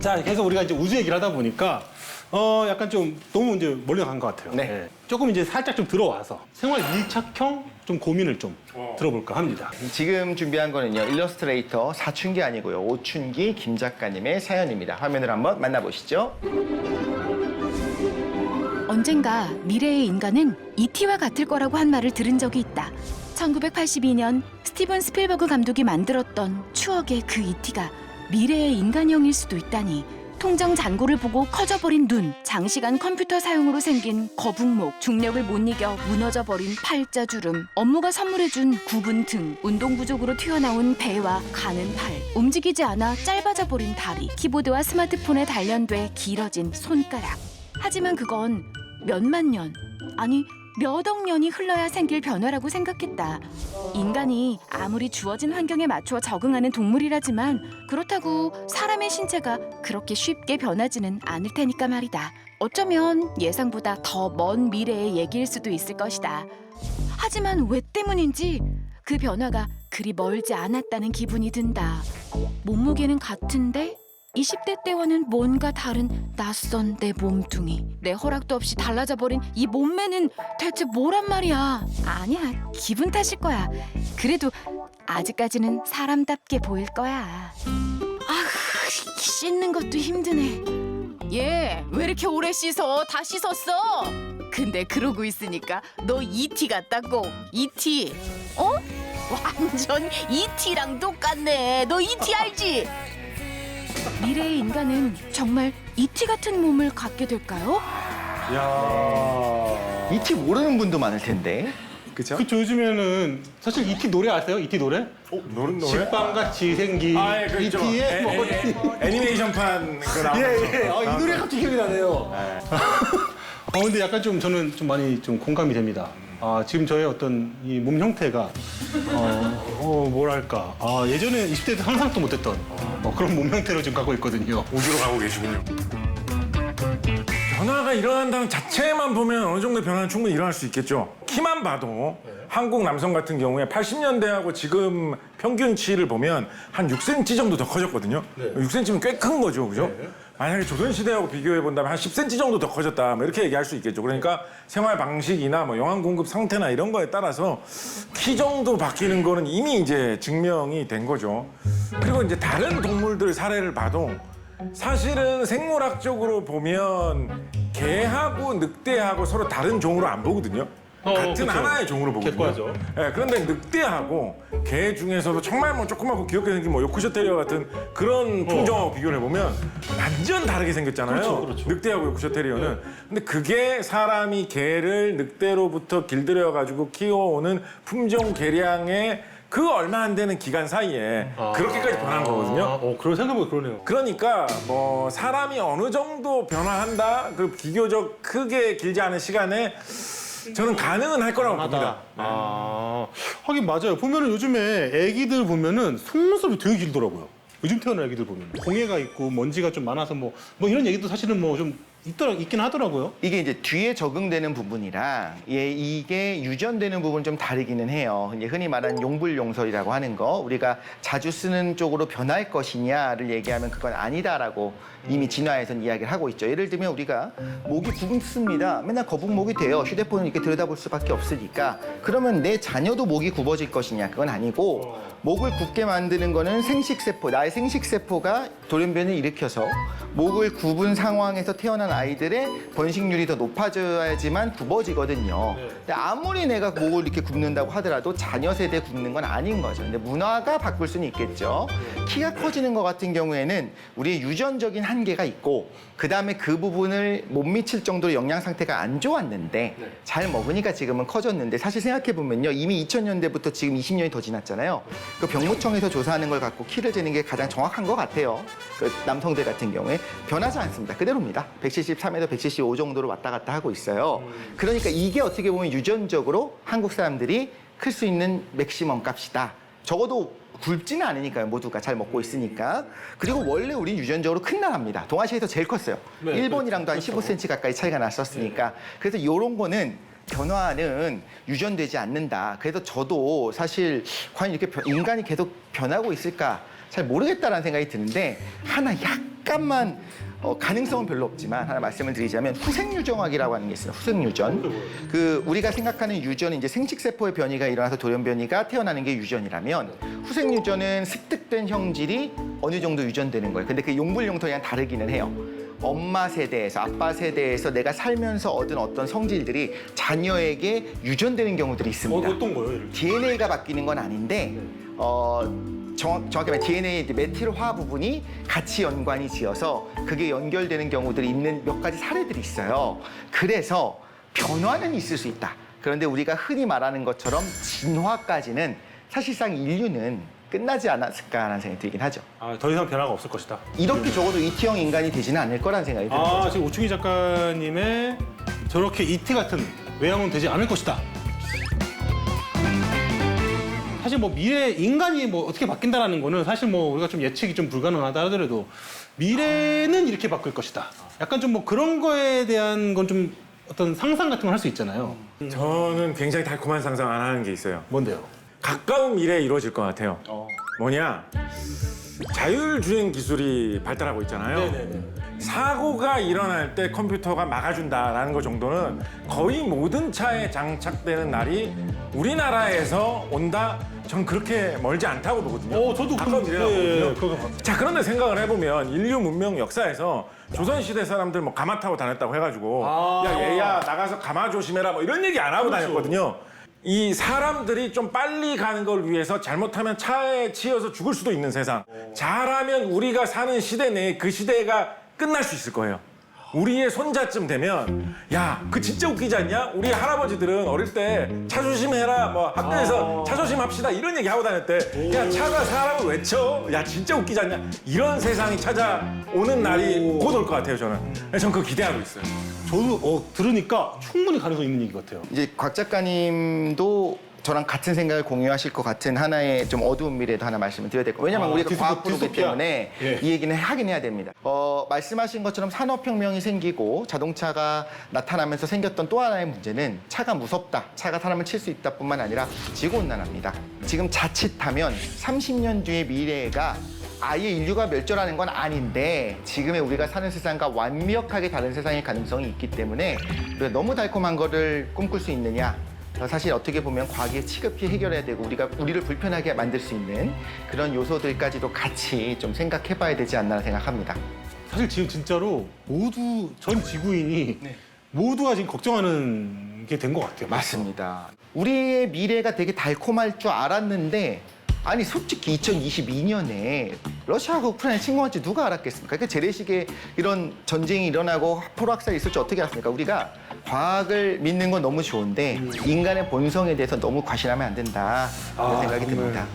자, 계속 우리가 이제 우주 얘기를 하다 보니까 약간 좀 너무 이제 멀리 간 것 같아요. 네. 조금 이제 살짝 좀 들어와서 생활 밀착형 좀 고민을 좀 들어볼까 합니다. 지금 준비한 거는요, 일러스트레이터 사춘기 아니고요, 오춘기 김 작가님의 사연입니다. 화면을 한번 만나보시죠. 언젠가 미래의 인간은 E.T.와 같을 거라고 한 말을 들은 적이 있다. 1982년 스티븐 스필버그 감독이 만들었던 추억의 그 E.T.가 미래의 인간형일 수도 있다니. 통정 잔고를 보고 커져버린 눈, 장시간 컴퓨터 사용으로 생긴 거북목, 중력을 못 이겨 무너져버린 팔자주름, 업무가 선물해준 굽은 등, 운동 부족으로 튀어나온 배와 가는 팔, 움직이지 않아 짧아져버린 다리, 키보드와 스마트폰에 단련돼 길어진 손가락. 하지만 그건 몇만 년, 아니 몇억 년이 흘러야 생길 변화라고 생각했다. 인간이 아무리 주어진 환경에 맞추어 적응하는 동물이라지만 그렇다고 사람의 신체가 그렇게 쉽게 변하지는 않을 테니까 말이다. 어쩌면 예상보다 더 먼 미래의 얘기일 수도 있을 것이다. 하지만 왜 때문인지 그 변화가 그리 멀지 않았다는 기분이 든다. 몸무게는 같은데 20대 때와는 뭔가 다른 낯선 내 몸뚱이. 내 허락도 없이 달라져 버린 이 몸매는 대체 뭐란 말이야. 아니야, 기분 탓일 거야. 그래도 아직까지는 사람답게 보일 거야. 아, 씻는 것도 힘드네. 얘, 왜 이렇게 오래 씻어? 다 씻었어. 근데 그러고 있으니까 너 E.T. 같다고. E.T. 어? 완전 E.T.랑 똑같네. 너 E.T. 알지? 미래의 인간은 정말 E.T. 같은 몸을 갖게 될까요? 이야. 이티 모르는 분도 많을 텐데. 그죠? 그쵸, 요즘에는 사실 E.T. 노래 아세요? E.T. 노래? 노래? 식빵같이 생긴 아, 예, 그 있죠. E.T.의 뭐 애니메이션판 그 나오는 예, 거. 예. 이 노래 갑자기 기억이 나네요. 근데 약간 좀 저는 좀 많이 좀 공감이 됩니다. 지금 저의 어떤 이 몸 형태가 뭐랄까 예전에 20대 때 상상도 못했던 그런 몸 형태로 지금 갖고 있거든요. 우주로 가고 계시군요. 변화가 일어난다는 자체만 보면 어느 정도의 변화는 충분히 일어날 수 있겠죠. 키만 봐도 한국 남성 같은 경우에 80년대하고 지금 평균치를 보면 한 6cm 정도 더 커졌거든요. 6cm면 꽤 큰 거죠, 그죠? 만약에 조선시대하고 비교해 본다면 한 10cm 정도 더 커졌다, 뭐 이렇게 얘기할 수 있겠죠. 그러니까 생활 방식이나 뭐 영양 공급 상태나 이런 거에 따라서 키 정도 바뀌는 거는 이미 이제 증명이 된 거죠. 그리고 이제 다른 동물들 사례를 봐도 사실은 생물학적으로 보면 개하고 늑대하고 서로 다른 종으로 안 보거든요. 같은 그쵸. 하나의 종으로 보거든요. 객과죠. 예, 그런데 늑대하고 개 중에서도 정말 뭐 조그맣고 귀엽게 생긴 뭐 요크셔 테리어 같은 그런 품종하고 비교를 해보면 완전 다르게 생겼잖아요. 그렇죠. 늑대하고 요크셔 테리어는. 근데 그게 사람이 개를 늑대로부터 길들여가지고 키워오는 품종 개량의 그 얼마 안 되는 기간 사이에 그렇게까지 변한 거거든요. 그런 생각보다 그러네요. 그러니까 뭐 사람이 어느 정도 변화한다, 그 비교적 크게 길지 않은 시간에 저는 가능은 할 거라고 봅니다. 하긴 맞아요. 보면은 요즘에 애기들 보면은 속눈썹이 되게 길더라고요. 요즘 태어난 애기들 보면 공해가 있고 먼지가 좀 많아서 뭐 이런 얘기도 사실은 뭐 좀 있긴 하더라고요. 이게 이제 뒤에 적응되는 부분이랑 이게 유전되는 부분 좀 다르기는 해요. 이제 흔히 말하는 용불용설이라고 하는 거, 우리가 자주 쓰는 쪽으로 변할 것이냐를 얘기하면 그건 아니다라고 이미 진화에서는 이야기를 하고 있죠. 예를 들면 우리가 목이 굽습니다. 맨날 거북목이 돼요. 휴대폰을 이렇게 들여다볼 수밖에 없으니까. 그러면 내 자녀도 목이 굽어질 것이냐? 그건 아니고, 목을 굽게 만드는 거는 생식세포, 나의 생식세포가 돌연변을 일으켜서 목을 굽은 상황에서 태어난 아이들의 번식률이 더 높아져야지만 굽어지거든요. 근데 아무리 내가 목을 이렇게 굽는다고 하더라도 자녀 세대 굽는 건 아닌 거죠. 근데 문화가 바꿀 수는 있겠죠. 키가 커지는 것 같은 경우에는 우리의 유전적인 한계가 있고, 그다음에 그 부분을 못 미칠 정도로 영양 상태가 안 좋았는데 잘 먹으니까 지금은 커졌는데, 사실 생각해보면요, 이미 2000년대부터 지금 20년이 더 지났잖아요. 그 병무청에서 조사하는 걸 갖고 키를 재는 게 가장 정확한 것 같아요. 그 남성들 같은 경우에 변하지 않습니다. 그대로입니다. 173에서 175 정도로 왔다 갔다 하고 있어요. 그러니까 이게 어떻게 보면 유전적으로 한국 사람들이 클 수 있는 맥시멈 값이다. 적어도 굵지는 않으니까요. 모두가 잘 먹고 있으니까. 그리고 원래 우린 유전적으로 큰 나라입니다. 동아시아에서 제일 컸어요. 일본이랑도 한 15cm 가까이 차이가 났었으니까. 그래서 이런 거는 변화는 유전되지 않는다. 그래서 저도 사실 과연 이렇게 인간이 계속 변하고 있을까 잘 모르겠다라는 생각이 드는데 하나 약간만 가능성은 별로 없지만 하나 말씀을 드리자면 후생유전학이라고 하는 게 있어요. 후생유전. 그 우리가 생각하는 유전은 이제 생식세포의 변이가 일어나서 돌연변이가 태어나는 게 유전이라면 후생유전은 습득된 형질이 어느 정도 유전되는 거예요. 근데 그 용불용설이랑 다르기는 해요. 엄마 세대에서 아빠 세대에서 내가 살면서 얻은 어떤 성질들이 자녀에게 유전되는 경우들이 있습니다. 어떤 거예요? 예를 들어? DNA가 바뀌는 건 아닌데 정확히 말하면 DNA 메틸화 부분이 같이 연관이 지어서 그게 연결되는 경우들이 있는 몇 가지 사례들이 있어요. 그래서 변화는 있을 수 있다. 그런데 우리가 흔히 말하는 것처럼 진화까지는 사실상 인류는 끝나지 않았을까 하는 생각이 들긴 하죠. 아, 더 이상 변화가 없을 것이다. 이렇게 적어도 ET형 인간이 되지는 않을 거라는 생각이 들어요. 지금 오충희 작가님의 저렇게 ET 같은 외형은 되지 않을 것이다. 사실 뭐 미래 인간이 뭐 어떻게 바뀐다라는 거는 사실 뭐 우리가 좀 예측이 좀 불가능하다 하더라도 미래는 이렇게 바뀔 것이다. 약간 좀 뭐 그런 거에 대한 건 좀 어떤 상상 같은 걸 할 수 있잖아요. 저는 굉장히 달콤한 상상 안 하는 게 있어요. 뭔데요? 가까운 미래에 이루어질 것 같아요. 뭐냐? 자율주행 기술이 발달하고 있잖아요. 사고가 일어날 때 컴퓨터가 막아준다라는 것 정도는 거의 모든 차에 장착되는 날이 우리나라에서 온다? 전 그렇게 멀지 않다고 보거든요. 저도 가까운 미래라고 보거든요. 그거 자, 그런데 생각을 해보면 인류 문명 역사에서 조선시대 사람들 뭐 가마 타고 다녔다고 해가지고 야, 얘야 나가서 가마 조심해라 뭐 이런 얘기 안 하고 다녔거든요. 이 사람들이 좀 빨리 가는 걸 위해서 잘못하면 차에 치여서 죽을 수도 있는 세상. 잘하면 우리가 사는 시대 내에 그 시대가 끝날 수 있을 거예요. 우리의 손자쯤 되면 야, 그 진짜 웃기지 않냐? 우리 할아버지들은 어릴 때 차 조심해라, 뭐 학교에서 차 조심합시다 이런 얘기 하고 다녔대. 야, 차가 사람을 외쳐? 야, 진짜 웃기지 않냐? 이런 세상이 찾아오는 날이 곧 올 것 같아요, 저는. 전 그거 기대하고 있어요. 저도 들으니까 충분히 가능성 있는 얘기 같아요. 이제 곽 작가님도 저랑 같은 생각을 공유하실 것 같은 하나의 좀 어두운 미래도 하나 말씀을 드려야 될 거예요. 왜냐면 우리가 과학 프로기 때문에 이 얘기는 하긴 해야 됩니다. 말씀하신 것처럼 산업혁명이 생기고 자동차가 나타나면서 생겼던 또 하나의 문제는 차가 무섭다, 차가 사람을 칠 수 있다 뿐만 아니라 지구온난화입니다. 지금 자칫하면 30년 뒤의 미래가 아예 인류가 멸절하는 건 아닌데 지금의 우리가 사는 세상과 완벽하게 다른 세상의 가능성이 있기 때문에 우리가 너무 달콤한 거를 꿈꿀 수 있느냐, 사실 어떻게 보면 과학에 시급히 해결해야 되고 우리를 불편하게 만들 수 있는 그런 요소들까지도 같이 좀 생각해봐야 되지 않나 생각합니다. 사실 지금 진짜로 모두 전 지구인이 모두가 지금 걱정하는 게 된 것 같아요. 맞습니다. 우리의 미래가 되게 달콤할 줄 알았는데 아니 솔직히 2022년에 러시아하고 우크라이나 침공할지 누가 알았겠습니까? 그러니까 재래식의 이런 전쟁이 일어나고 포로학살이 있을 줄 어떻게 알았습니까? 우리가 과학을 믿는 건 너무 좋은데 인간의 본성에 대해서 너무 과신하면 안 된다 그런 생각이 듭니다.